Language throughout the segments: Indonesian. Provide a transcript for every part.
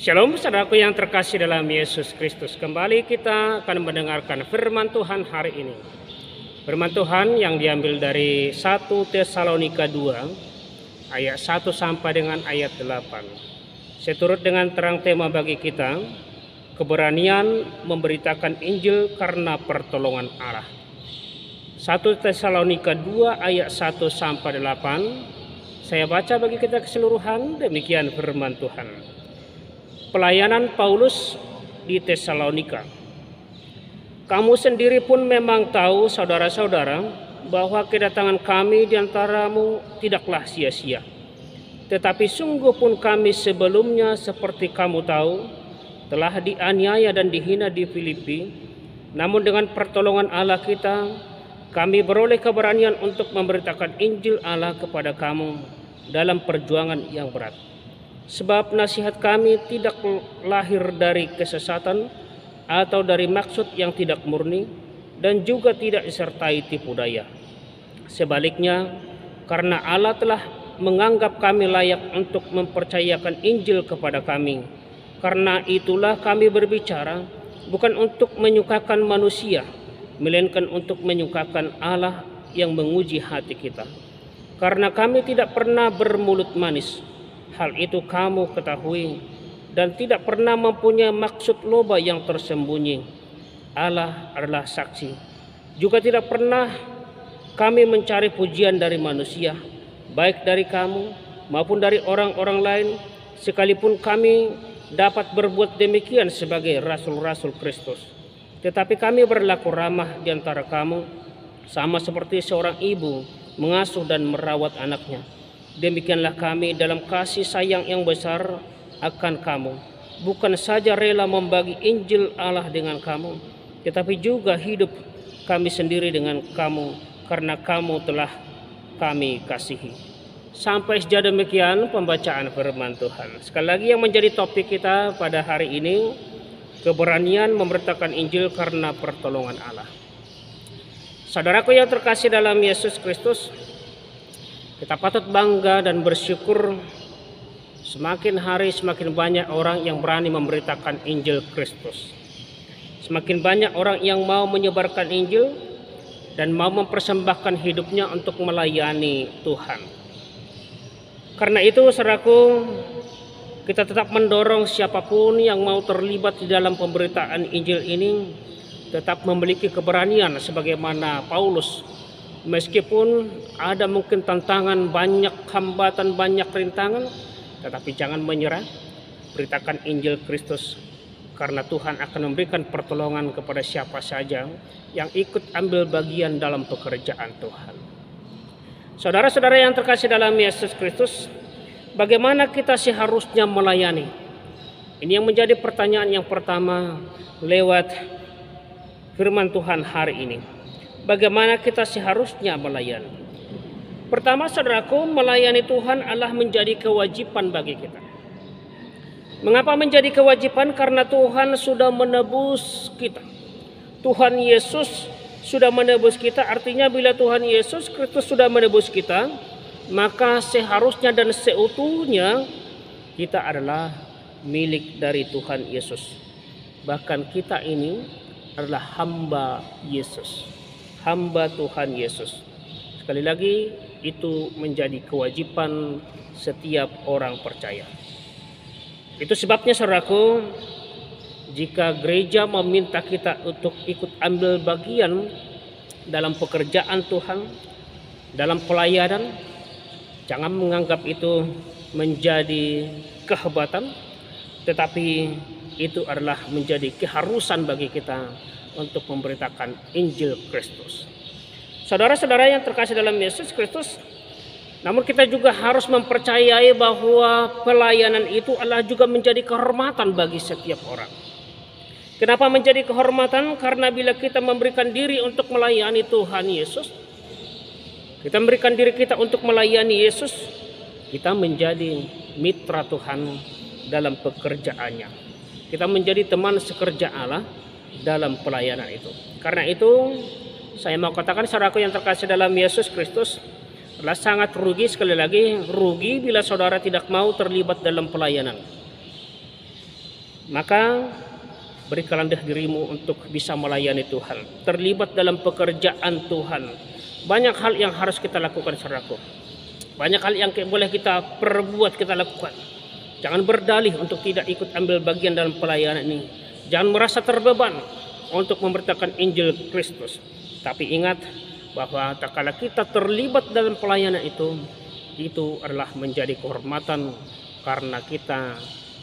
Shalom saudaraku yang terkasih dalam Yesus Kristus. Kembali kita akan mendengarkan firman Tuhan hari ini. Firman Tuhan yang diambil dari 1 Tesalonika 2 ayat 1 sampai dengan ayat 8. Seturut dengan terang tema bagi kita, keberanian memberitakan Injil karena pertolongan Allah. 1 Tesalonika 2 ayat 1 sampai 8. Saya baca bagi kita keseluruhan, demikian firman Tuhan. Pelayanan Paulus di Tesalonika. Kamu sendiri pun memang tahu, saudara-saudara, bahwa kedatangan kami di antaramu tidaklah sia-sia. Tetapi sungguh pun kami sebelumnya, seperti kamu tahu, telah dianiaya dan dihina di Filipi. Namun dengan pertolongan Allah kita, kami beroleh keberanian untuk memberitakan Injil Allah kepada kamu dalam perjuangan yang berat. Sebab nasihat kami tidak lahir dari kesesatan atau dari maksud yang tidak murni, dan juga tidak disertai tipu daya. Sebaliknya, karena Allah telah menganggap kami layak untuk mempercayakan Injil kepada kami, karena itulah kami berbicara bukan untuk menyukakan manusia, melainkan untuk menyukakan Allah yang menguji hati kita. Karena kami tidak pernah bermulut manis, hal itu kamu ketahui, dan tidak pernah mempunyai maksud loba yang tersembunyi. Allah adalah saksi. Juga tidak pernah kami mencari pujian dari manusia, baik dari kamu maupun dari orang-orang lain, sekalipun kami dapat berbuat demikian sebagai rasul-rasul Kristus. Tetapi kami berlaku ramah di antara kamu, sama seperti seorang ibu mengasuh dan merawat anaknya. Demikianlah kami dalam kasih sayang yang besar akan kamu, bukan saja rela membagi Injil Allah dengan kamu, tetapi juga hidup kami sendiri dengan kamu, karena kamu telah kami kasihi. Sampai sejauh demikian pembacaan firman Tuhan. Sekali lagi yang menjadi topik kita pada hari ini, keberanian memberitakan Injil karena pertolongan Allah. Saudaraku yang terkasih dalam Yesus Kristus, kita patut bangga dan bersyukur semakin hari semakin banyak orang yang berani memberitakan Injil Kristus. Semakin banyak orang yang mau menyebarkan Injil dan mau mempersembahkan hidupnya untuk melayani Tuhan. Karena itu, saudaraku, kita tetap mendorong siapapun yang mau terlibat di dalam pemberitaan Injil ini tetap memiliki keberanian sebagaimana Paulus. Meskipun ada mungkin tantangan, banyak hambatan, banyak rintangan, tetapi jangan menyerah. Beritakan Injil Kristus, karena Tuhan akan memberikan pertolongan kepada siapa saja yang ikut ambil bagian dalam pekerjaan Tuhan. Saudara-saudara yang terkasih dalam Yesus Kristus, bagaimana kita seharusnya melayani? Ini yang menjadi pertanyaan yang pertama lewat firman Tuhan hari ini. Bagaimana kita seharusnya melayani? Pertama, saudaraku, melayani Tuhan adalah menjadi kewajiban bagi kita. Mengapa menjadi kewajiban? Karena Tuhan sudah menebus kita. Tuhan Yesus sudah menebus kita. Artinya bila Tuhan Yesus Kristus sudah menebus kita, maka seharusnya dan seutuhnya kita adalah milik dari Tuhan Yesus. Bahkan kita ini adalah hamba Yesus, hamba Tuhan Yesus. Sekali lagi, itu menjadi kewajiban setiap orang percaya. Itu sebabnya, saudaraku, jika gereja meminta kita untuk ikut ambil bagian dalam pekerjaan Tuhan, dalam pelayanan, jangan menganggap itu menjadi kehebatan, tetapi itu adalah menjadi keharusan bagi kita untuk memberitakan Injil Kristus. Saudara-saudara yang terkasih dalam Yesus Kristus, namun kita juga harus mempercayai bahwa pelayanan itu adalah juga menjadi kehormatan bagi setiap orang. Kenapa menjadi kehormatan? Karena bila kita memberikan diri untuk melayani Tuhan Yesus, kita memberikan diri kita untuk melayani Yesus, kita menjadi mitra Tuhan dalam pekerjaannya. Kita menjadi teman sekerja Allah dalam pelayanan itu. Karena itu, saya mau katakan, saudaraku yang terkasih dalam Yesus Kristus, adalah sangat rugi, sekali lagi rugi bila saudara tidak mau terlibat dalam pelayanan. Maka berikanlah dirimu untuk bisa melayani Tuhan, terlibat dalam pekerjaan Tuhan. Banyak hal yang harus kita lakukan, saudaraku. Banyak hal yang boleh kita perbuat, kita lakukan. Jangan berdalih untuk tidak ikut ambil bagian dalam pelayanan ini. Jangan merasa terbeban untuk memberitakan Injil Kristus. Tapi ingat bahwa tak kala kita terlibat dalam pelayanan itu adalah menjadi kehormatan karena kita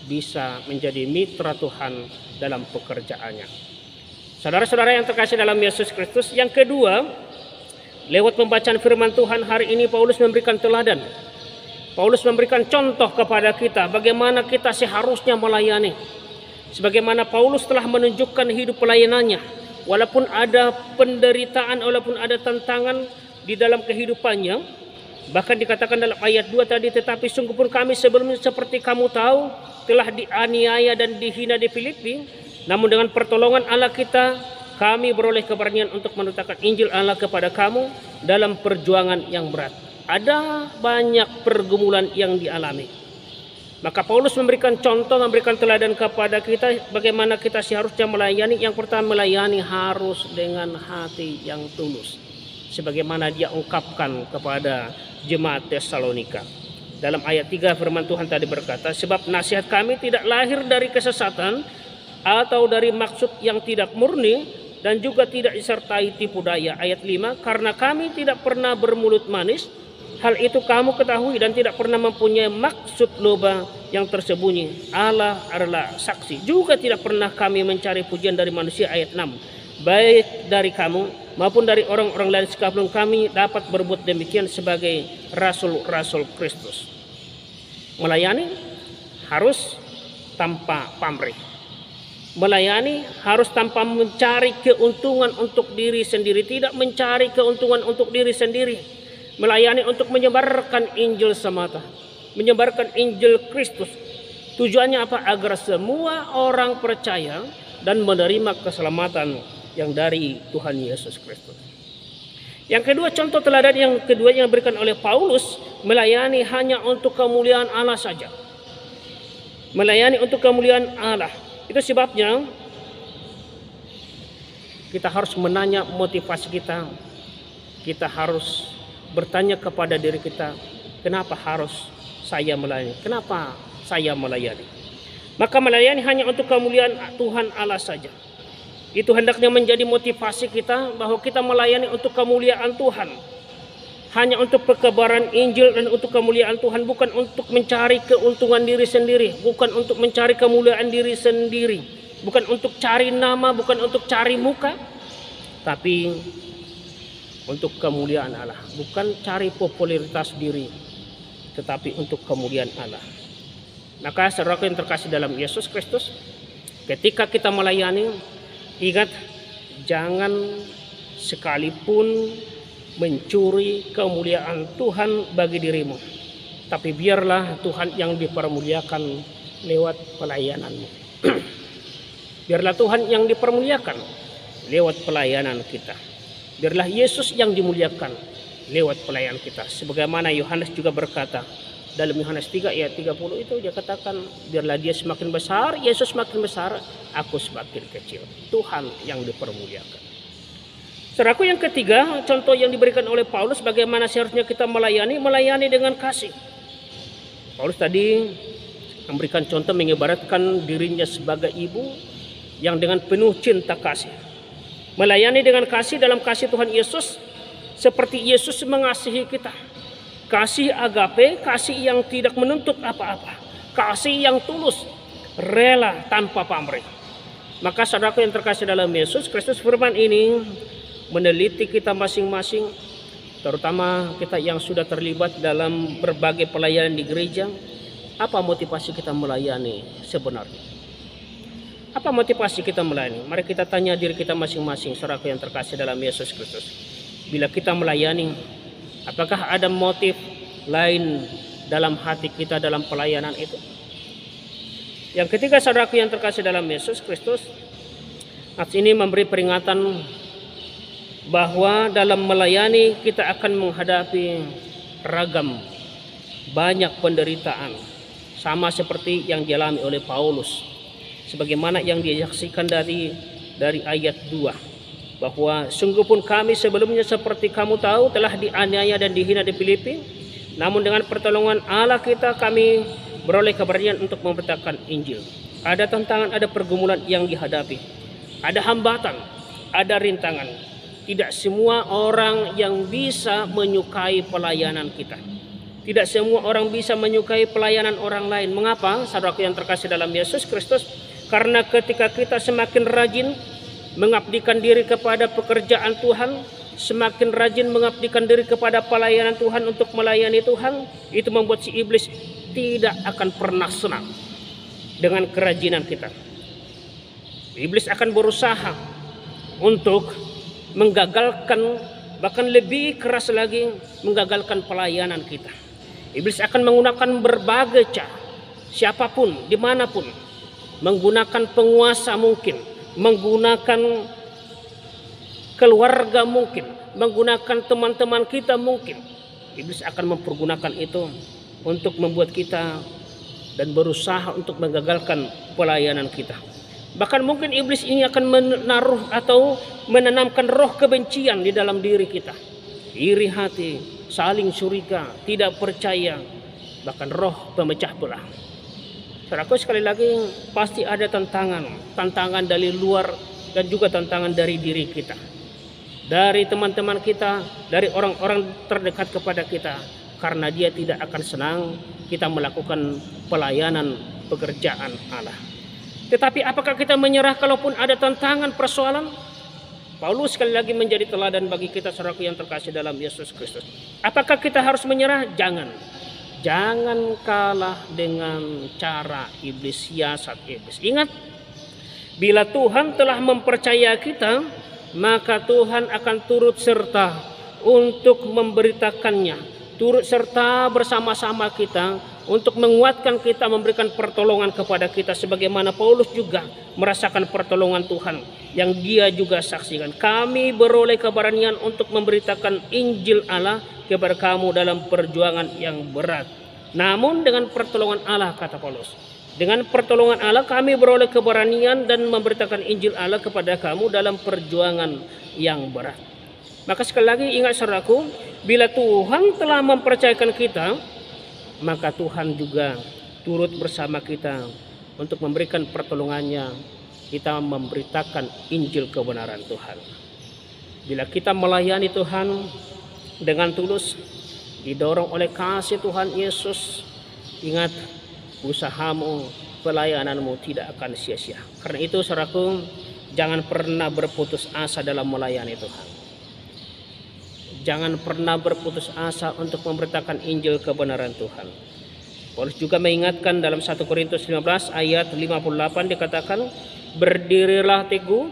bisa menjadi mitra Tuhan dalam pekerjaannya. Saudara-saudara yang terkasih dalam Yesus Kristus, yang kedua, lewat pembacaan firman Tuhan hari ini Paulus memberikan teladan. Paulus memberikan contoh kepada kita bagaimana kita seharusnya melayani. Sebagaimana Paulus telah menunjukkan hidup pelayanannya, walaupun ada penderitaan, walaupun ada tantangan di dalam kehidupannya. Bahkan dikatakan dalam ayat 2 tadi, tetapi sungguh pun kami sebelumnya seperti kamu tahu telah dianiaya dan dihina di Filipi, namun dengan pertolongan Allah kita, kami beroleh keberanian untuk menutakan Injil Allah kepada kamu dalam perjuangan yang berat. Ada banyak pergumulan yang dialami. Maka Paulus memberikan contoh, memberikan teladan kepada kita bagaimana kita seharusnya melayani. Yang pertama, melayani harus dengan hati yang tulus. Sebagaimana dia ungkapkan kepada jemaat Tesalonika. Dalam ayat 3 firman Tuhan tadi berkata, sebab nasihat kami tidak lahir dari kesesatan atau dari maksud yang tidak murni dan juga tidak disertai tipu daya. Ayat 5, karena kami tidak pernah bermulut manis, hal itu kamu ketahui, dan tidak pernah mempunyai maksud loba yang tersembunyi. Allah adalah saksi. Juga tidak pernah kami mencari pujian dari manusia. Ayat 6, baik dari kamu maupun dari orang-orang lain sekalipun kami dapat berbuat demikian sebagai rasul-rasul Kristus. Melayani harus tanpa pamrih. Melayani harus tanpa mencari keuntungan untuk diri sendiri. Tidak mencari keuntungan untuk diri sendiri. Melayani untuk menyebarkan Injil semata, menyebarkan Injil Kristus. Tujuannya apa? Agar semua orang percaya dan menerima keselamatan yang dari Tuhan Yesus Kristus. Yang kedua, contoh teladan yang kedua yang diberikan oleh Paulus, melayani hanya untuk kemuliaan Allah saja. Melayani untuk kemuliaan Allah. Itu sebabnya kita harus menanya motivasi kita. Kita harus bertanya kepada diri kita, kenapa harus saya melayani? Kenapa saya melayani? Maka melayani hanya untuk kemuliaan Tuhan Allah saja. Itu hendaknya menjadi motivasi kita bahwa kita melayani untuk kemuliaan Tuhan. Hanya untuk perkabaran Injil dan untuk kemuliaan Tuhan, bukan untuk mencari keuntungan diri sendiri, bukan untuk mencari kemuliaan diri sendiri, bukan untuk cari nama, bukan untuk cari muka, tapi untuk kemuliaan Allah. Bukan cari popularitas diri, tetapi untuk kemuliaan Allah. Maka saudara yang terkasih dalam Yesus Kristus, ketika kita melayani, ingat, jangan sekalipun mencuri kemuliaan Tuhan bagi dirimu, tapi biarlah Tuhan yang dipermuliakan lewat pelayananmu. Biarlah Tuhan yang dipermuliakan lewat pelayanan kita. Biarlah Yesus yang dimuliakan lewat pelayanan kita. Sebagaimana Yohanes juga berkata dalam Yohanes 3 ayat 30 itu, dia katakan, biarlah dia semakin besar, Yesus semakin besar, aku semakin kecil. Tuhan yang dipermuliakan. Saudaraku, yang ketiga, contoh yang diberikan oleh Paulus bagaimana seharusnya kita melayani dengan kasih. Paulus tadi memberikan contoh, mengibaratkan dirinya sebagai ibu yang dengan penuh cinta kasih. Melayani dengan kasih dalam kasih Tuhan Yesus, seperti Yesus mengasihi kita. Kasih agape, kasih yang tidak menuntut apa-apa, kasih yang tulus, rela tanpa pamrih. Maka saudaraku yang terkasih dalam Yesus Kristus, firman ini meneliti kita masing-masing, terutama kita yang sudah terlibat dalam berbagai pelayanan di gereja. Apa motivasi kita melayani sebenarnya? Apa motivasi kita melayani? Mari kita tanya diri kita masing-masing, saudaraku yang terkasih dalam Yesus Kristus. Bila kita melayani, apakah ada motif lain dalam hati kita dalam pelayanan itu? Yang ketiga, saudaraku yang terkasih dalam Yesus Kristus, ayat ini memberi peringatan bahwa dalam melayani kita akan menghadapi ragam banyak penderitaan, sama seperti yang dialami oleh Paulus. sebagaimana yang disaksikan dari ayat 2, bahwa sungguh pun kami sebelumnya seperti kamu tahu telah dianiaya dan dihina di Filipi, namun dengan pertolongan Allah kita kami beroleh keberanian untuk memberitakan Injil. Ada tantangan, ada pergumulan yang dihadapi, ada hambatan, ada rintangan. Tidak semua orang yang bisa menyukai pelayanan kita. Tidak semua orang bisa menyukai pelayanan orang lain. Mengapa? Saudaraku yang terkasih dalam Yesus Kristus, karena ketika kita semakin rajin mengabdikan diri kepada pekerjaan Tuhan, semakin rajin mengabdikan diri kepada pelayanan Tuhan untuk melayani Tuhan, itu membuat si iblis tidak akan pernah senang dengan kerajinan kita. Iblis akan berusaha untuk menggagalkan, bahkan lebih keras lagi menggagalkan pelayanan kita. Iblis akan menggunakan berbagai cara, siapapun, dimanapun, menggunakan penguasa mungkin, menggunakan keluarga mungkin, menggunakan teman-teman kita mungkin. Iblis akan mempergunakan itu untuk membuat kita dan berusaha untuk menggagalkan pelayanan kita. Bahkan mungkin iblis ini akan menaruh atau menanamkan roh kebencian di dalam diri kita. Iri hati, saling curiga, tidak percaya, bahkan roh pemecah belah. Saudaraku, sekali lagi pasti ada tantangan dari luar dan juga tantangan dari diri kita, dari teman-teman kita, dari orang-orang terdekat kepada kita, karena dia tidak akan senang kita melakukan pelayanan pekerjaan Allah. Tetapi apakah kita menyerah kalaupun ada tantangan, persoalan? Paulus sekali lagi menjadi teladan bagi kita, saudaraku yang terkasih dalam Yesus Kristus. Apakah kita harus menyerah? Jangan. Jangan kalah dengan cara iblis, siasat iblis. Ingat, bila Tuhan telah mempercaya kita, maka Tuhan akan turut serta untuk memberitakannya, turut serta bersama-sama kita untuk menguatkan kita, memberikan pertolongan kepada kita, sebagaimana Paulus juga merasakan pertolongan Tuhan yang dia juga saksikan. Kami beroleh keberanian untuk memberitakan Injil Allah kepada kamu dalam perjuangan yang berat. Namun dengan pertolongan Allah, kata Paulus, dengan pertolongan Allah kami beroleh keberanian dan memberitakan Injil Allah kepada kamu dalam perjuangan yang berat. Maka sekali lagi ingat, saudaraku, bila Tuhan telah mempercayakan kita, maka Tuhan juga turut bersama kita untuk memberikan pertolongannya. Kita memberitakan Injil kebenaran Tuhan. Bila kita melayani Tuhan dengan tulus, didorong oleh kasih Tuhan Yesus, ingat, usahamu, pelayananmu tidak akan sia-sia. Karena itu, saudaraku, jangan pernah berputus asa dalam melayani Tuhan. Jangan pernah berputus asa untuk memberitakan Injil kebenaran Tuhan. Paulus juga mengingatkan dalam 1 Korintus 15 ayat 58 dikatakan, berdirilah teguh,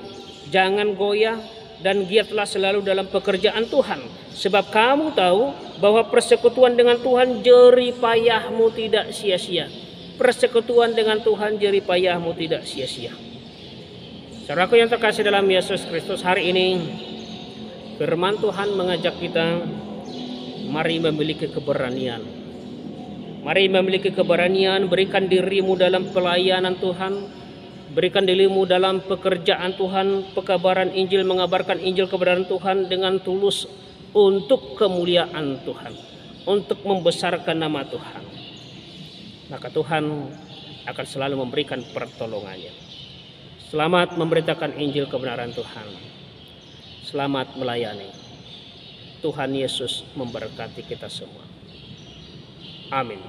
jangan goyah, dan giatlah selalu dalam pekerjaan Tuhan. Sebab kamu tahu bahwa persekutuan dengan Tuhan jerih payahmu tidak sia-sia. Persekutuan dengan Tuhan jerih payahmu tidak sia-sia. Saudaraku yang terkasih dalam Yesus Kristus, hari ini firman Tuhan mengajak kita, mari memiliki keberanian. Mari memiliki keberanian, berikan dirimu dalam pelayanan Tuhan, berikan dirimu dalam pekerjaan Tuhan, pekabaran Injil, mengabarkan Injil kebenaran Tuhan dengan tulus untuk kemuliaan Tuhan, untuk membesarkan nama Tuhan. Maka Tuhan akan selalu memberikan pertolongannya. Selamat memberitakan Injil kebenaran Tuhan. Selamat melayani. Tuhan Yesus memberkati kita semua. Amin.